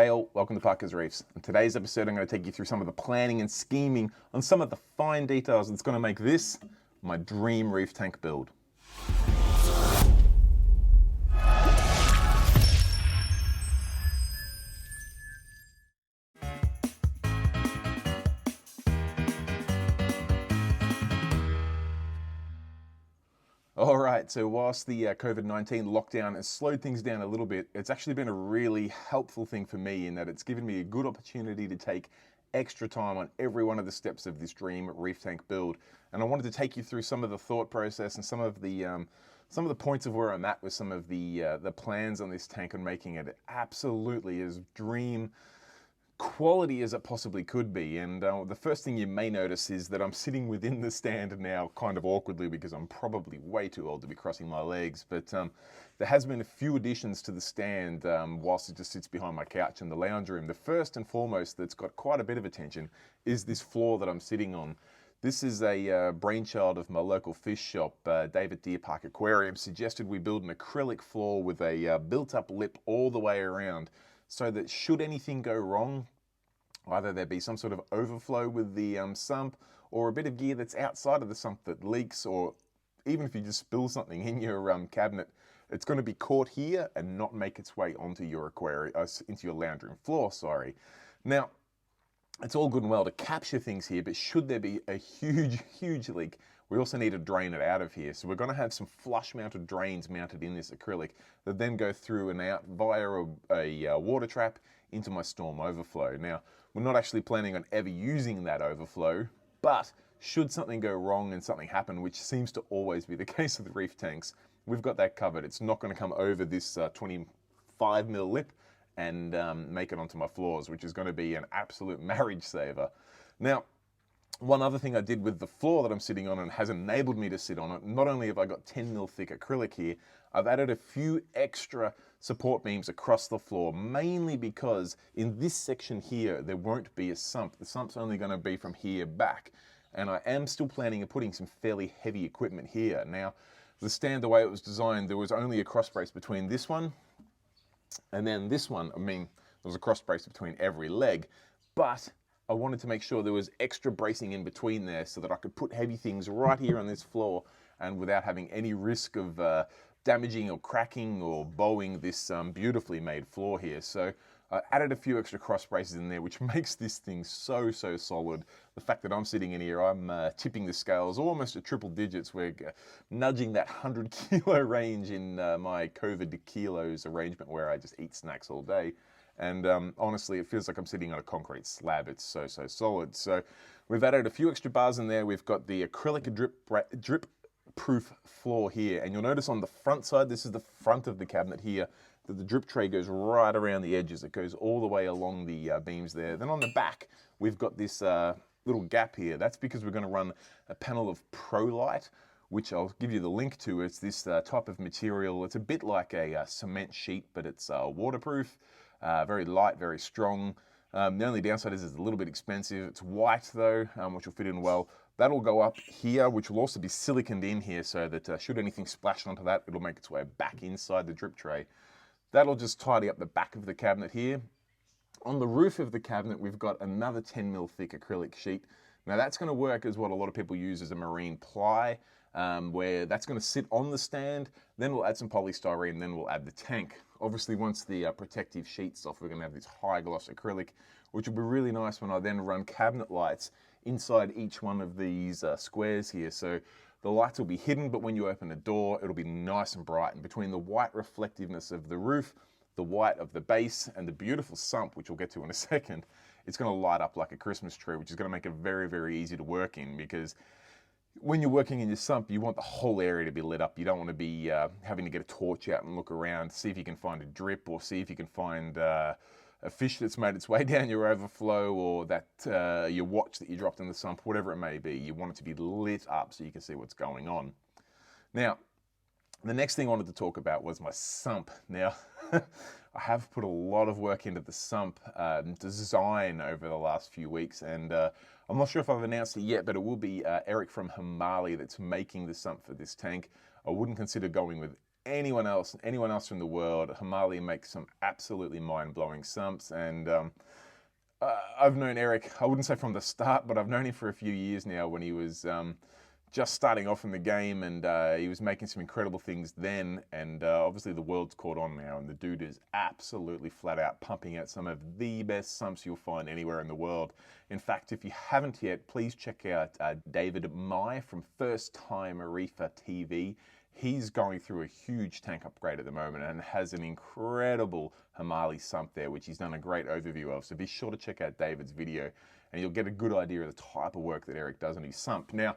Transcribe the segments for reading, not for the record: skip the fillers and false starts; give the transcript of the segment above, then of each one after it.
Hey all, welcome to Parker's Reefs. In today's episode I'm going to take you through some of the planning and scheming on some of the fine details that's going to make this my dream reef tank build. All right, so whilst the COVID-19 lockdown has slowed things down a little bit, it's actually been a really helpful thing for me in that it's given me a good opportunity to take extra time on every one of the steps of this dream reef tank build. And I wanted to take you through some of the thought process and some of the points of where I'm at with some of the plans on this tank and making it absolutely as dream quality as it possibly could be. And the first thing you may notice is that I'm sitting within the stand now kind of awkwardly because I'm probably way too old to be crossing my legs. But there has been a few additions to the stand whilst it just sits behind my couch in the lounge room. The first and foremost that's got quite a bit of attention is this floor that I'm sitting on. This is a brainchild of my local fish shop. David Deer Park Aquarium suggested we build an acrylic floor with a built-up lip all the way around, so that should anything go wrong, either there be some sort of overflow with the sump, or a bit of gear that's outside of the sump that leaks, or even if you just spill something in your cabinet, it's going to be caught here and not make its way onto your aquarium, into your lounge room floor, sorry. Now, it's all good and well to capture things here, but should there be a huge leak, we also need to drain it out of here. So we're going to have some flush mounted drains mounted in this acrylic that then go through and out via a water trap into my storm overflow. Now, we're not actually planning on ever using that overflow, but should something go wrong and something happen, which seems to always be the case with the reef tanks, we've got that covered. It's not going to come over this 25mm lip and make it onto my floors, which is going to be an absolute marriage saver. Now, one other thing I did with the floor that I'm sitting on and has enabled me to sit on it, not only have I got 10mm thick acrylic here, I've added a few extra support beams across the floor, mainly because in this section here, there won't be a sump. The sump's only going to be from here back. And I am still planning on putting some fairly heavy equipment here. Now, the stand, the way it was designed, there was only a cross brace between this one and then this one. I mean, there was a cross brace between every leg, but I wanted to make sure there was extra bracing in between there so that I could put heavy things right here on this floor and without having any risk of damaging or cracking or bowing this beautifully made floor here. So I added a few extra cross braces in there, which makes this thing so solid. The fact that I'm sitting in here, I'm tipping the scales almost at triple digits. We're nudging that 100 kilo range in my COVID kilos arrangement where I just eat snacks all day. And honestly, it feels like I'm sitting on a concrete slab. It's so solid. So we've added a few extra bars in there. We've got the acrylic drip proof floor here. And you'll notice on the front side, this is the front of the cabinet here, that the drip tray goes right around the edges. It goes all the way along the beams there. Then on the back, we've got this little gap here. That's because we're going to run a panel of Pro Light, which I'll give you the link to. It's this type of material. It's a bit like a cement sheet, but it's waterproof. Very light, very strong. The only downside is it's a little bit expensive. It's white though, which will fit in well. That'll go up here, which will also be siliconed in here so that should anything splash onto that, it'll make its way back inside the drip tray. That'll just tidy up the back of the cabinet here. On the roof of the cabinet, we've got another 10mm thick acrylic sheet. Now that's going to work as what a lot of people use as a marine ply, where that's going to sit on the stand. Then we'll add some polystyrene, and then we'll add the tank. Obviously, once the protective sheet's off, we're going to have this high gloss acrylic, which will be really nice when I then run cabinet lights inside each one of these squares here. So the lights will be hidden, but when you open the door, it'll be nice and bright. And between the white reflectiveness of the roof, the white of the base, and the beautiful sump, which we'll get to in a second, it's going to light up like a Christmas tree, which is going to make it very easy to work in, because when you're working in your sump, you want the whole area to be lit up. You don't want to be having to get a torch out and look around, see if you can find a drip, or see if you can find a fish that's made its way down your overflow, or that your watch that you dropped in the sump, whatever it may be. You want it to be lit up so you can see what's going on. Now, the next thing I wanted to talk about was my sump. Now, I have put a lot of work into the sump design over the last few weeks, and I'm not sure if I've announced it yet, but it will be Eric from Himali that's making the sump for this tank. I wouldn't consider going with anyone else from the world, Himalayan makes some absolutely mind-blowing sumps. And I've known Eric, I wouldn't say from the start, but I've known him for a few years now when he was just starting off in the game, and he was making some incredible things then. And obviously the world's caught on now, and the dude is absolutely flat out pumping out some of the best sumps you'll find anywhere in the world. In fact, if you haven't yet, please check out David Mai from First Time Reefer TV. He's going through a huge tank upgrade at the moment and has an incredible Himalayan sump there, which he's done a great overview of. So be sure to check out David's video and you'll get a good idea of the type of work that Eric does on his sump. Now,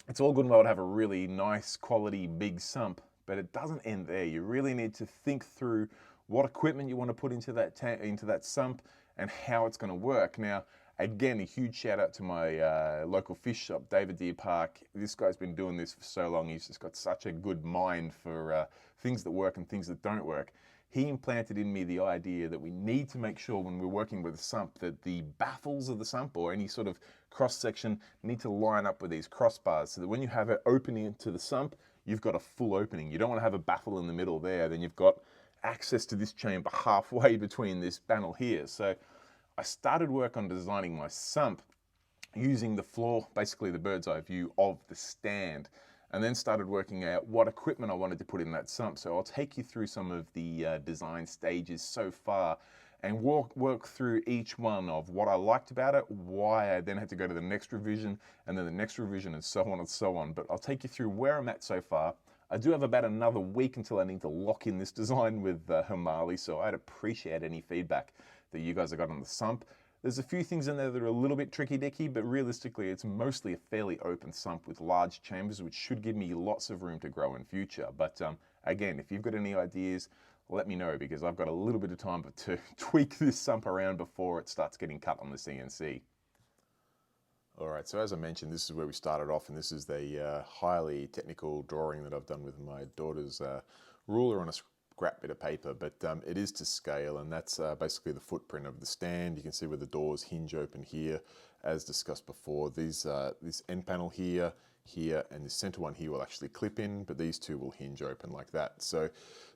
it's all good and well to have a really nice quality big sump, but it doesn't end there. You really need to think through what equipment you want to put into that sump and how it's going to work. Now, again, a huge shout out to my local fish shop, David Deer Park. This guy's been doing this for so long. He's just got such a good mind for things that work and things that don't work. He implanted in me the idea that we need to make sure when we're working with a sump that the baffles of the sump or any sort of cross section need to line up with these crossbars so that when you have it opening into the sump, you've got a full opening. You don't want to have a baffle in the middle there. Then you've got access to this chamber halfway between this panel here. So I started work on designing my sump using the floor, basically the bird's eye view of the stand, and then started working out what equipment I wanted to put in that sump. So I'll take you through some of the design stages so far and work through each one of what I liked about it, why I then had to go to the next revision, and then the next revision, and so on and so on. But I'll take you through where I'm at so far. I do have about another week until I need to lock in this design with Himalayan, so I'd appreciate any feedback that you guys have got on the sump. There's a few things in there that are a little bit tricky-dicky, but realistically it's mostly a fairly open sump with large chambers, which should give me lots of room to grow in future. But again, if you've got any ideas, let me know, because I've got a little bit of time to tweak this sump around before it starts getting cut on the CNC. All right, so as I mentioned, this is where we started off, and this is the highly technical drawing that I've done with my daughter's ruler on a scrap bit of paper, but it is to scale, and that's basically the footprint of the stand. You can see where the doors hinge open here, as discussed before. This end panel here, and the center one here will actually clip in, but these two will hinge open like that. So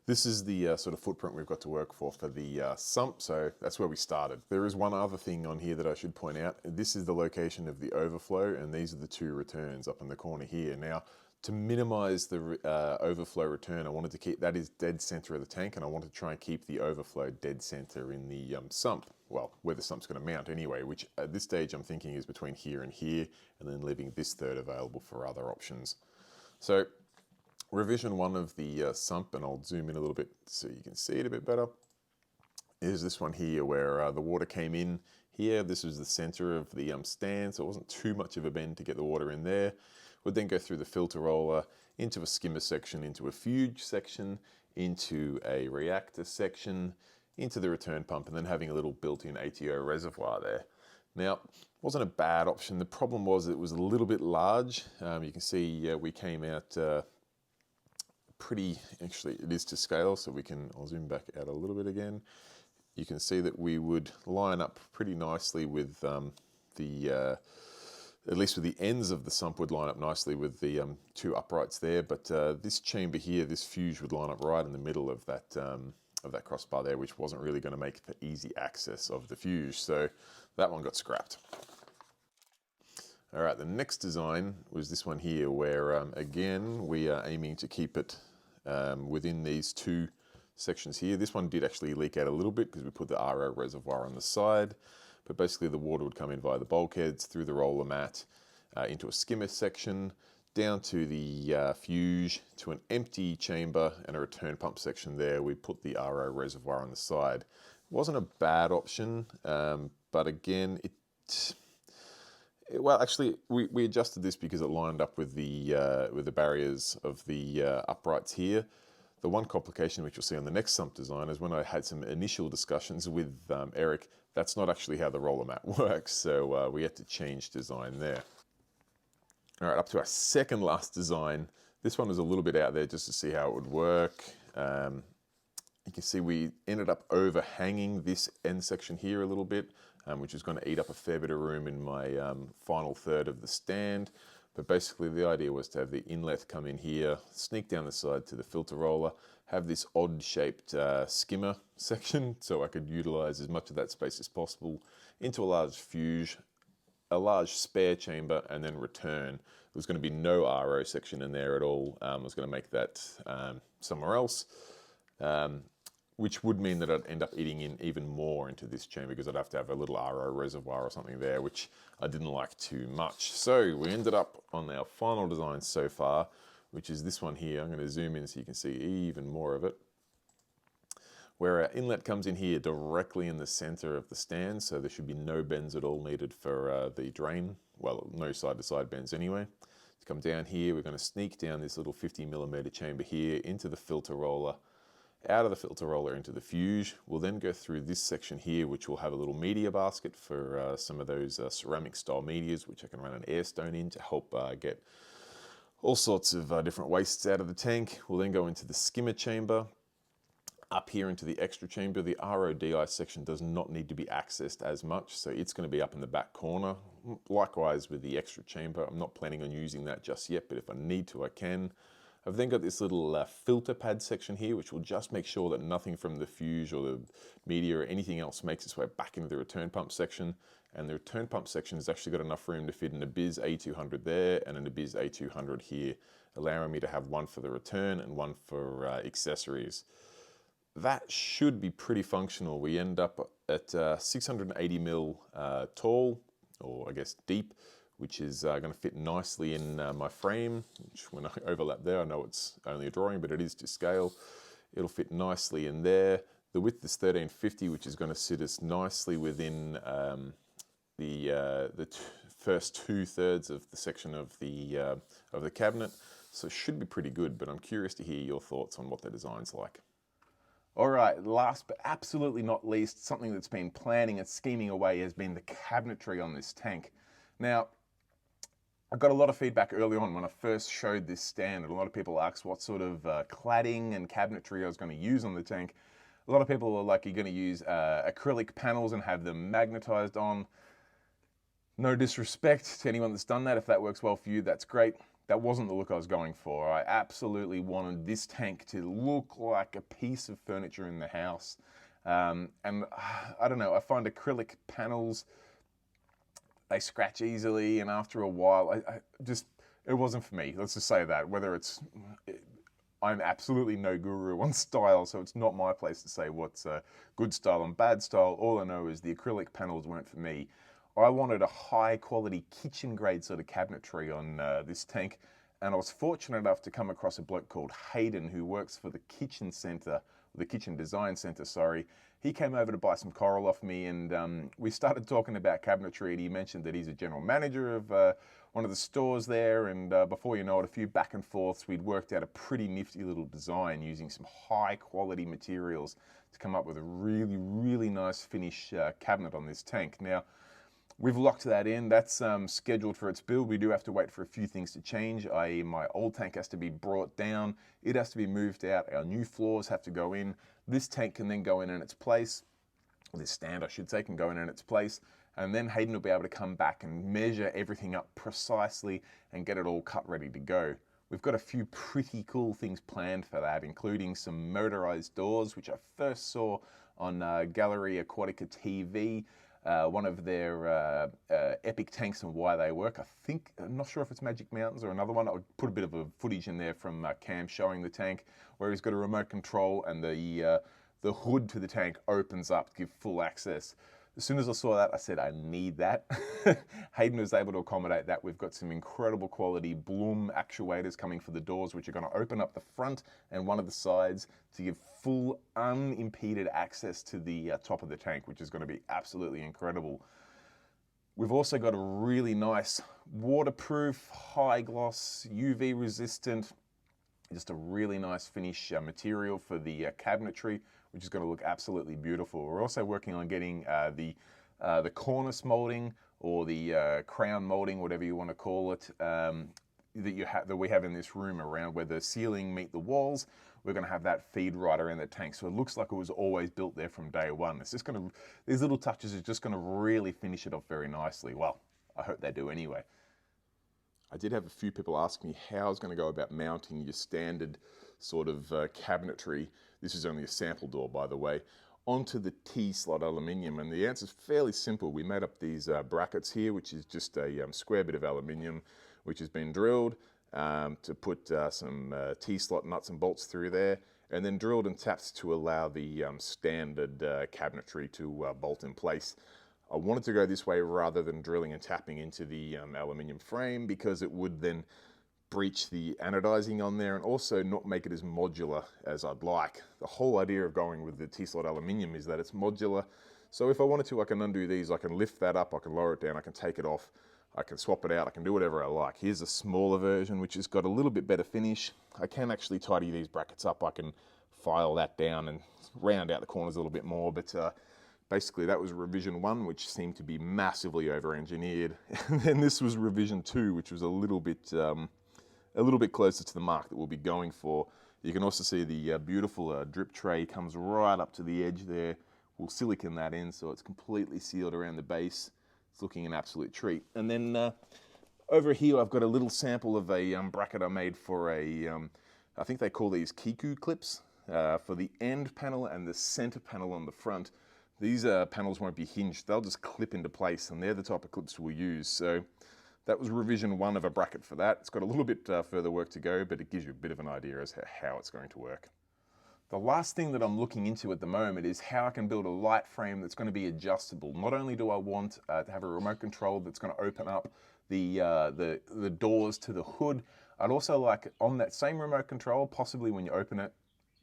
this is the sort of footprint we've got to work for the sump, so that's where we started. There is one other thing on here that I should point out. This is the location of the overflow, and these are the two returns up in the corner here. Now, to minimize the overflow return, I wanted to keep that is dead center of the tank, and I wanted to try and keep the overflow dead center in the sump. Well, where the sump's going to mount anyway, which at this stage I'm thinking is between here, and then leaving this third available for other options. So revision one of the sump, and I'll zoom in a little bit so you can see it a bit better, is this one here where the water came in here. This was the center of the stand, so it wasn't too much of a bend to get the water in there. Would then go through the filter roller, into a skimmer section, into a fuge section, into a reactor section, into the return pump, and then having a little built-in ATO reservoir there. Now, wasn't a bad option. The problem was it was a little bit large. You can see we came out pretty, actually it is to scale, so I'll zoom back out a little bit again. You can see that we would line up pretty nicely with at least with the ends of the sump would line up nicely with the two uprights there, but this chamber here, this fuge would line up right in the middle of that crossbar there, which wasn't really going to make for easy access of the fuge, so that one got scrapped. All right, the next design was this one here, where again we are aiming to keep it within these two sections here. This one did actually leak out a little bit because we put the RO reservoir on the side, but basically the water would come in via the bulkheads, through the roller mat, into a skimmer section, down to the fuge, to an empty chamber and a return pump section there. We put the RO reservoir on the side. It wasn't a bad option, but again, well, actually, we adjusted this because it lined up with the barriers of the uprights here. The one complication which you'll see on the next sump design is when I had some initial discussions with Eric, that's not actually how the roller mat works, so we had to change design there. All right, up to our second last design. This one was a little bit out there just to see how it would work. You can see we ended up overhanging this end section here a little bit, which is going to eat up a fair bit of room in my final third of the stand. But basically the idea was to have the inlet come in here, sneak down the side to the filter roller, have this odd shaped skimmer section so I could utilize as much of that space as possible into a large fuge, a large spare chamber, and then return. There was going to be no RO section in there at all. I was going to make that somewhere else, which would mean that I'd end up eating in even more into this chamber because I'd have to have a little RO reservoir or something there, which I didn't like too much. So we ended up on our final design so far, which is this one here. I'm going to zoom in so you can see even more of it, where our inlet comes in here directly in the center of the stand, so there should be no bends at all needed for the drain. Well, no side-to-side bends anyway. To come down here, we're going to sneak down this little 50mm chamber here into the filter roller, out of the filter roller into the fuge. We'll then go through this section here, which will have a little media basket for some of those ceramic style medias, which I can run an air stone in to help get all sorts of different wastes out of the tank. We'll then go into the skimmer chamber. Up here into the extra chamber, the RODI section does not need to be accessed as much, so it's going to be up in the back corner. Likewise with the extra chamber, I'm not planning on using that just yet, but if I need to, I can. I've then got this little filter pad section here, which will just make sure that nothing from the fuge or the media or anything else makes its way back into the return pump section. And the return pump section has actually got enough room to fit an Abiz A200 there and an Abiz A200 here, allowing me to have one for the return and one for accessories. That should be pretty functional. We end up at 680mm tall, or I guess deep, which is going to fit nicely in my frame, which when I overlap there, I know it's only a drawing, but it is to scale. It'll fit nicely in there. The width is 1350, which is going to sit us nicely within the first 2/3 of the section of the cabinet. So it should be pretty good, but I'm curious to hear your thoughts on what the design's like. All right, last but absolutely not least, something that's been planning and scheming away has been the cabinetry on this tank. Now, I got a lot of feedback early on when I first showed this stand, and a lot of people asked what sort of cladding and cabinetry I was going to use on the tank. A lot of people were like, you're going to use acrylic panels and have them magnetized on. No disrespect to anyone that's done that. If that works well for you, that's great. That wasn't the look I was going for. I absolutely wanted this tank to look like a piece of furniture in the house. And I don't know, I find acrylic panels, they scratch easily, and after a while, it wasn't for me. Let's just say that. I'm absolutely no guru on style, so it's not my place to say what's good style and bad style. All I know is the acrylic panels weren't for me. I wanted a high quality kitchen grade sort of cabinetry on this tank, and I was fortunate enough to come across a bloke called Hayden who works for the kitchen center, the kitchen design center, sorry. He came over to buy some coral off me, and we started talking about cabinetry, and he mentioned that he's a general manager of one of the stores there, and before you know it, a few back and forths, we'd worked out a pretty nifty little design using some high quality materials to come up with a really, really nice finish cabinet on this tank. Now, we've locked that in. That's scheduled for its build. We do have to wait for a few things to change, i.e. my old tank has to be brought down. It has to be moved out. Our new floors have to go in. This tank can then go in its place. This stand, I should say, can go in its place. And then Hayden will be able to come back and measure everything up precisely and get it all cut ready to go. We've got a few pretty cool things planned for that, including some motorized doors, which I first saw on Gallery Aquatica TV. One of their epic tanks and why they work. I'm not sure if it's Magic Mountains or another one. I would put a bit of a footage in there from Cam showing the tank, where he's got a remote control and the hood to the tank opens up to give full access. As soon as I saw that, I said, I need that. Hayden was able to accommodate that. We've got some incredible quality Bloom actuators coming for the doors, which are going to open up the front and one of the sides to give full unimpeded access to the top of the tank, which is going to be absolutely incredible. We've also got a really nice waterproof, high gloss, UV resistant, just a really nice finish material for the cabinetry, which is going to look absolutely beautiful. We're also working on getting the cornice molding or the crown molding, whatever you want to call it, that we have in this room around where the ceiling meet the walls. We're going to have that feed right around the tank, so it looks like it was always built there from day one. It's just going to, these little touches are just going to really finish it off very nicely. Well, I hope they do anyway. I did have a few people ask me how I was going to go about mounting your standard sort of cabinetry. This is only a sample door, by the way, onto the T-slot aluminium, and the answer is fairly simple. We made up these brackets here, which is just a square bit of aluminium which has been drilled to put some T-slot nuts and bolts through there, and then drilled and tapped to allow the standard cabinetry to bolt in place. I wanted to go this way rather than drilling and tapping into the aluminium frame, because it would then breach the anodizing on there and also not make it as modular as I'd like. The whole idea of going with the T-slot aluminium is that it's modular. So if I wanted to, I can undo these, I can lift that up, I can lower it down, I can take it off, I can swap it out, I can do whatever I like. Here's a smaller version which has got a little bit better finish. I can actually tidy these brackets up. I can file that down and round out the corners a little bit more, but basically that was revision 1, which seemed to be massively over-engineered. And then this was revision 2, which was a little bit closer to the mark that we'll be going for. You can also see the beautiful drip tray comes right up to the edge there. We'll silicone that in so it's completely sealed around the base. It's looking an absolute treat. And then over here I've got a little sample of a bracket I made for a, I think they call these Kiku clips, for the end panel and the center panel on the front. These panels won't be hinged, they'll just clip into place, and they're the type of clips we'll use. So that was revision 1 of a bracket for that. It's got a little bit further work to go, but it gives you a bit of an idea as to how it's going to work. The last thing that I'm looking into at the moment is how I can build a light frame that's going to be adjustable. Not only do I want to have a remote control that's going to open up the doors to the hood, I'd also like on that same remote control, possibly when you open it,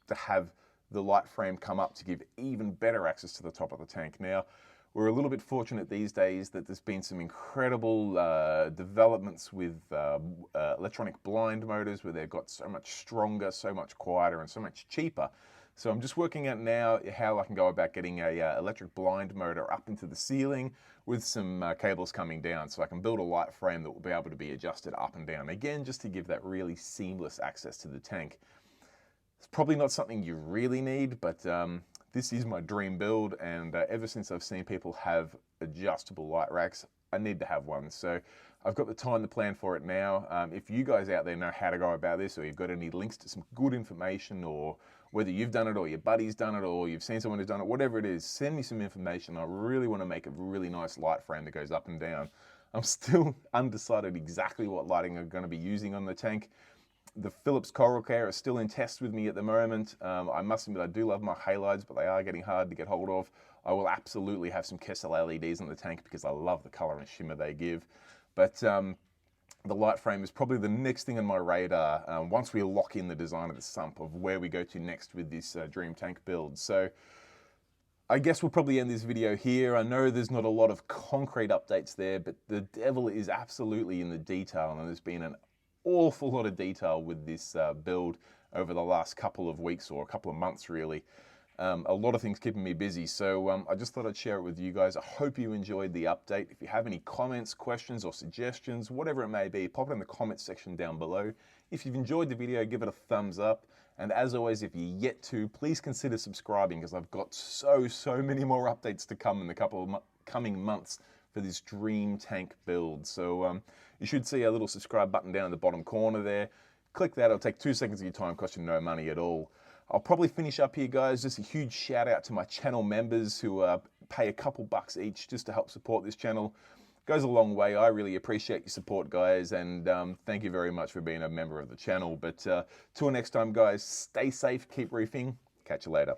to have the light frame come up to give even better access to the top of the tank. Now, we're a little bit fortunate these days that there's been some incredible developments with electronic blind motors where they've got so much stronger, so much quieter, and so much cheaper. So I'm just working out now how I can go about getting a electric blind motor up into the ceiling with some cables coming down, so I can build a light frame that will be able to be adjusted up and down. Again, just to give that really seamless access to the tank. It's probably not something you really need, but this is my dream build, and ever since I've seen people have adjustable light racks, I need to have one. So I've got the time to plan for it now. If you guys out there know how to go about this, or you've got any links to some good information, or whether you've done it or your buddy's done it or you've seen someone who's done it, whatever it is, send me some information. I really want to make a really nice light frame that goes up and down. I'm still undecided exactly what lighting I'm going to be using on the tank. The Philips Coral Care is still in test with me at the moment. I must admit I do love my halides, but they are getting hard to get hold of. I will absolutely have some Kessel LEDs on the tank because I love the color and shimmer they give. But the light frame is probably the next thing on my radar once we lock in the design of the sump of where we go to next with this dream tank build. So I guess we'll probably end this video here. I know there's not a lot of concrete updates there, but the devil is absolutely in the detail, and there's been an awful lot of detail with this build over the last couple of weeks or a couple of months really. A lot of things keeping me busy, so I just thought I'd share it with you guys. I hope you enjoyed the update. If you have any comments, questions or suggestions, whatever it may be, pop it in the comments section down below. If you've enjoyed the video, give it a thumbs up, and as always, if you're yet to, please consider subscribing, because I've got so many more updates to come in the couple of coming months for this dream tank build. So you should see a little subscribe button down in the bottom corner there. Click that, it'll take 2 seconds of your time, cost you no money at all. I'll probably finish up here, guys. Just a huge shout out to my channel members who pay a couple bucks each just to help support this channel. Goes a long way. I really appreciate your support, guys, and thank you very much for being a member of the channel. But till next time, guys, stay safe, keep reefing. Catch you later.